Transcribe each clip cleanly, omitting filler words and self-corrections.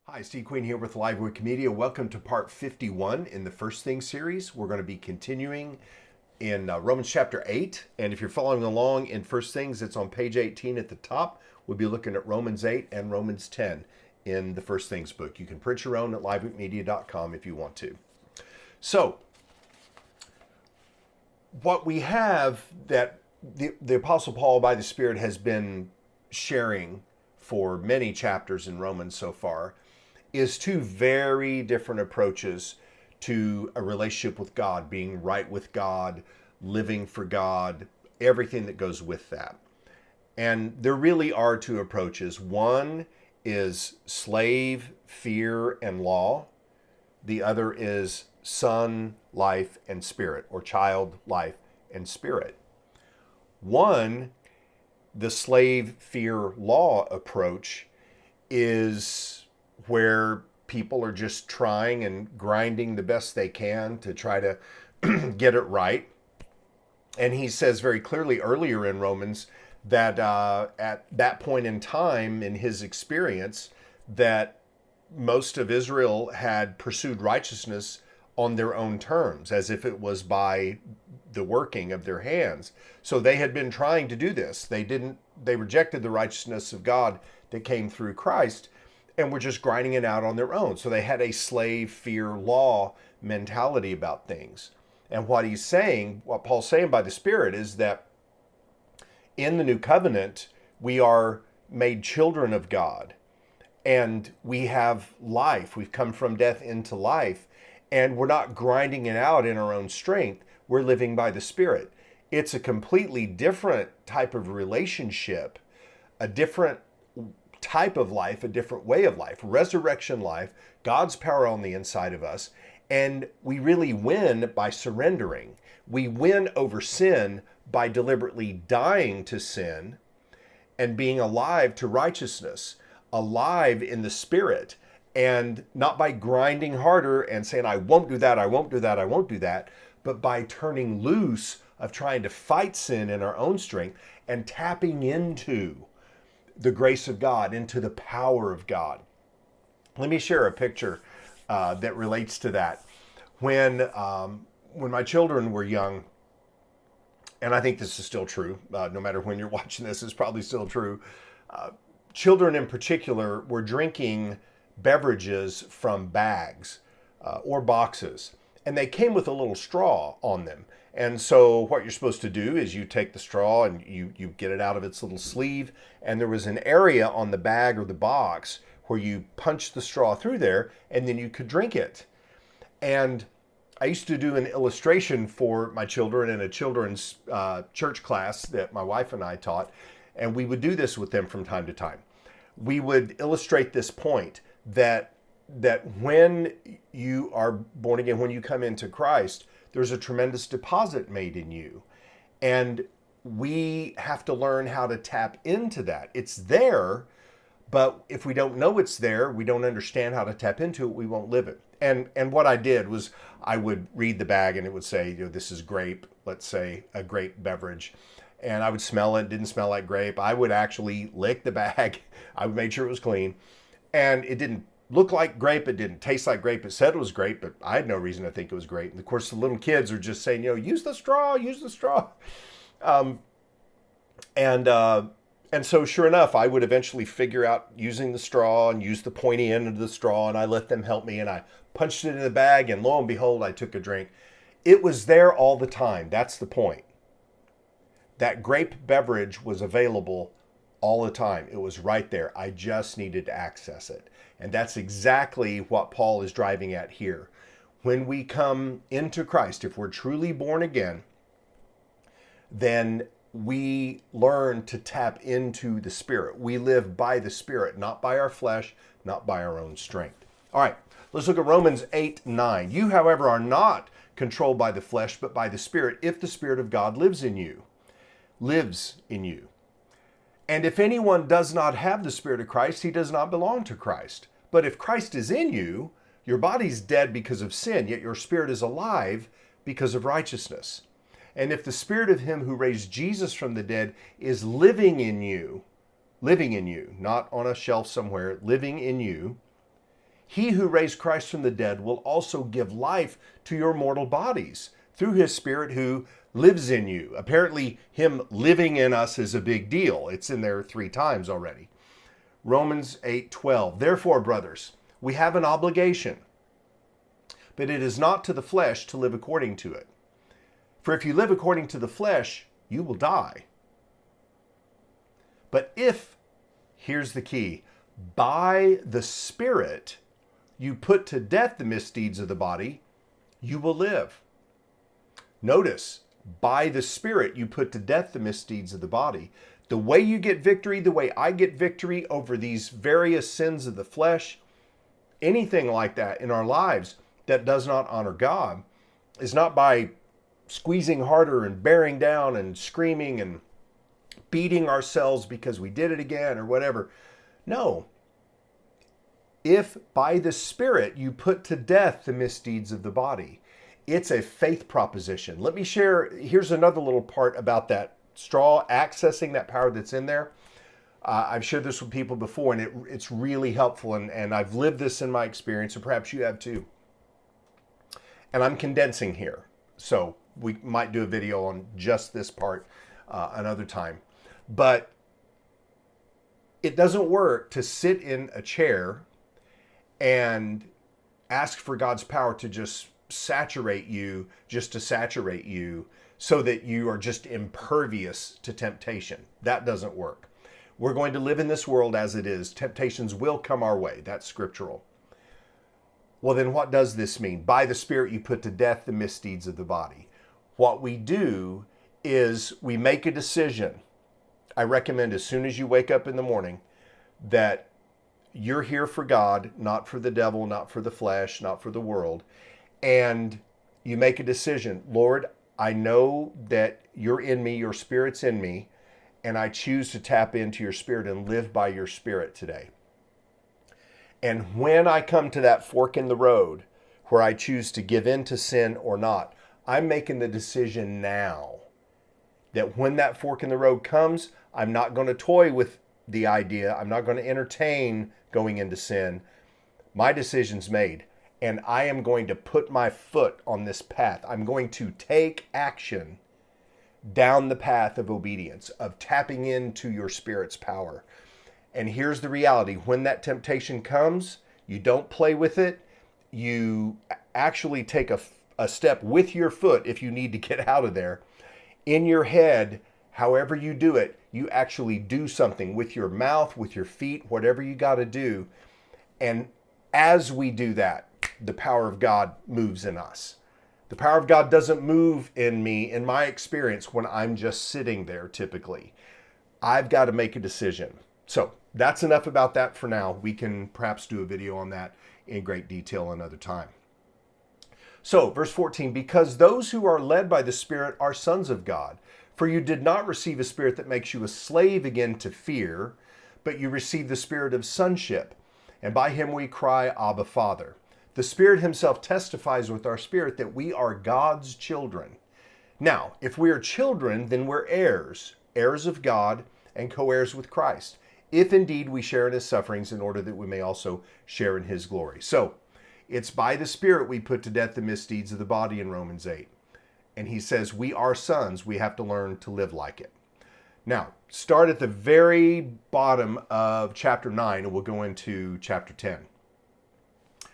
Hi, Steve Queen here with Live Wikimedia. Welcome to part 51 in the First Thing series. We're going to be continuing in Romans chapter 8. And if you're following along in First Things, it's on page 18 at the top. We'll be looking at Romans 8 and Romans 10 in the First Things book. You can print your own at livewikimedia.com if you want to. So, what we have that the Apostle Paul by the Spirit has been sharing for many chapters in Romans so far is two very different approaches to a relationship with God, being right with God, living for God, everything that goes with that. And there really are two approaches. One is slave, fear, and law. The other is son, life, and spirit, or child, life, and spirit. One, the slave, fear, law approach is where people are just trying and grinding the best they can to try to get it right. And he says very clearly earlier in Romans that at that point in time in his experience that most of Israel had pursued righteousness on their own terms, as if it was by the working of their hands. So they had been trying to do this. They rejected the righteousness of God that came through Christ and were just grinding it out on their own. So they had a slave, fear, law mentality about things. And what Paul's saying by the Spirit is that in the new covenant, we are made children of God and we have life. We've come from death into life, and we're not grinding it out in our own strength. We're living by the Spirit. It's a completely different type of relationship, a different type of life, a different way of life, resurrection life, God's power on the inside of us. And we really win by surrendering. We win over sin by deliberately dying to sin and being alive to righteousness, alive in the Spirit, and not by grinding harder and saying, I won't do that, I won't do that, I won't do that, but by turning loose of trying to fight sin in our own strength and tapping into the grace of God, into the power of God. Let me share a picture that relates to that. When my children were young, and I think this is still true, no matter when you're watching this, it's probably still true. Children in particular were drinking beverages from bags or boxes, and they came with a little straw on them. And so what you're supposed to do is you take the straw and you get it out of its little sleeve, and there was an area on the bag or the box where you punch the straw through there, and then you could drink it. And I used to do an illustration for my children in a children's church class that my wife and I taught, and we would do this with them from time to time. We would illustrate this point that when you are born again, when you come into Christ, there's a tremendous deposit made in you. And we have to learn how to tap into that. It's there, but if we don't know it's there, we don't understand how to tap into it, we won't live it. And what I did was I would read the bag and it would say, this is grape, let's say a grape beverage. And I would smell it, didn't smell like grape. I would actually lick the bag. I would make sure it was clean. And it didn't look like grape, it didn't taste like grape. It said it was grape, but I had no reason to think it was grape. And of course, the little kids are just saying, use the straw, use the straw. And so sure enough, I would eventually figure out using the straw and use the pointy end of the straw, and I let them help me, and I punched it in the bag, and lo and behold, I took a drink. It was there all the time. That's the point. That grape beverage was available all the time. It was right there. I just needed to access it. And that's exactly what Paul is driving at here. When we come into Christ, if we're truly born again, then we learn to tap into the Spirit. We live by the Spirit, not by our flesh, not by our own strength. All right, let's look at Romans 8:9. You, however, are not controlled by the flesh, but by the Spirit, if the Spirit of God lives in you. And if anyone does not have the Spirit of Christ, he does not belong to Christ. But if Christ is in you, your body's dead because of sin, yet your spirit is alive because of righteousness. And if the Spirit of him who raised Jesus from the dead is living in you, not on a shelf somewhere, living in you, He who raised Christ from the dead will also give life to your mortal bodies through his Spirit who lives in you. Apparently, him living in us is a big deal. It's in there 3 times already. Romans 8:12. Therefore, brothers, we have an obligation, but it is not to the flesh to live according to it. For if you live according to the flesh, you will die. But if, here's the key, by the Spirit you put to death the misdeeds of the body, you will live. Notice, by the Spirit you put to death the misdeeds of the body. The way you get victory, the way I get victory over these various sins of the flesh, anything like that in our lives that does not honor God, is not by squeezing harder and bearing down and screaming and beating ourselves because we did it again or whatever. No. If by the Spirit you put to death the misdeeds of the body, it's a faith proposition. Let me share, here's another little part about that straw, accessing that power that's in there. I've shared this with people before, and it's really helpful, and I've lived this in my experience, and perhaps you have too. And I'm condensing here, so we might do a video on just this part another time. But it doesn't work to sit in a chair and ask for God's power to just saturate you, just to saturate you, so that you are just impervious to temptation. That doesn't work. We're going to live in this world as it is. Temptations will come our way. That's scriptural. Well, then what does this mean? By the Spirit you put to death the misdeeds of the body. What we do is we make a decision. I recommend as soon as you wake up in the morning that you're here for God, not for the devil, not for the flesh, not for the world. And you make a decision. Lord, I know that you're in me, your Spirit's in me, and I choose to tap into your Spirit and live by your Spirit today. And when I come to that fork in the road where I choose to give in to sin or not, I'm making the decision now that when that fork in the road comes, I'm not going to toy with the idea. I'm not going to entertain going into sin. My decision's made, and I am going to put my foot on this path. I'm going to take action down the path of obedience, of tapping into your Spirit's power. And here's the reality. When that temptation comes, you don't play with it. You actually take a step with your foot if you need to get out of there. In your head, however you do it, you actually do something with your mouth, with your feet, whatever you got to do. And as we do that, the power of God moves in us. The power of God doesn't move in me, in my experience, when I'm just sitting there typically. I've got to make a decision. So that's enough about that for now. We can perhaps do a video on that in great detail another time. So, verse 14, because those who are led by the Spirit are sons of God. For you did not receive a spirit that makes you a slave again to fear, but you received the spirit of sonship. And by him we cry, Abba, Father. The Spirit himself testifies with our spirit that we are God's children. Now, if we are children, then we're heirs, heirs of God and co-heirs with Christ, if indeed we share in his sufferings in order that we may also share in his glory. So, it's by the Spirit we put to death the misdeeds of the body in Romans 8. And he says we are sons, we have to learn to live like it. Now, start at the very bottom of chapter 9 and we'll go into chapter 10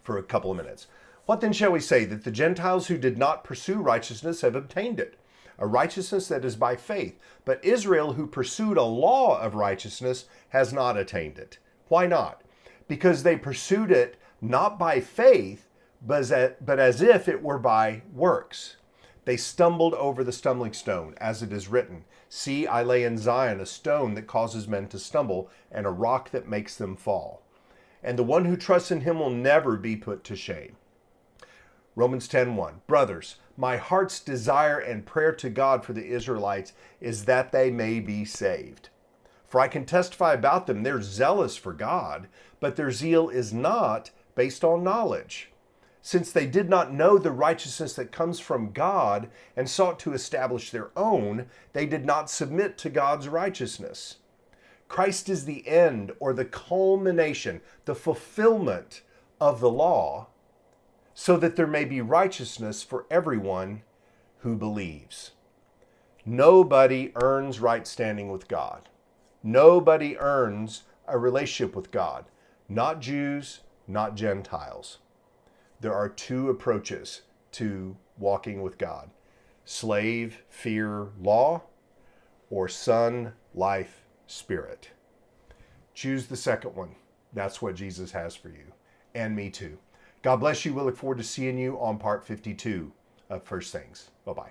for a couple of minutes. What then shall we say? That the Gentiles who did not pursue righteousness have obtained it, a righteousness that is by faith. But Israel, who pursued a law of righteousness, has not attained it. Why not? Because they pursued it not by faith, but as if it were by works. They stumbled over the stumbling stone, as it is written, See, I lay in Zion a stone that causes men to stumble, and a rock that makes them fall. And the one who trusts in him will never be put to shame. Romans 10:1. Brothers, my heart's desire and prayer to God for the Israelites is that they may be saved. For I can testify about them, they're zealous for God, but their zeal is not based on knowledge. Since they did not know the righteousness that comes from God and sought to establish their own, they did not submit to God's righteousness. Christ is the end or the culmination, the fulfillment of the law, so that there may be righteousness for everyone who believes. Nobody earns right standing with God. Nobody earns a relationship with God. Not Jews, not Gentiles. There are two approaches to walking with God: slave, fear, law, or son, life, spirit. Choose the second one. That's what Jesus has for you, and me too. God bless you. We look forward to seeing you on part 52 of First Things. Bye-bye.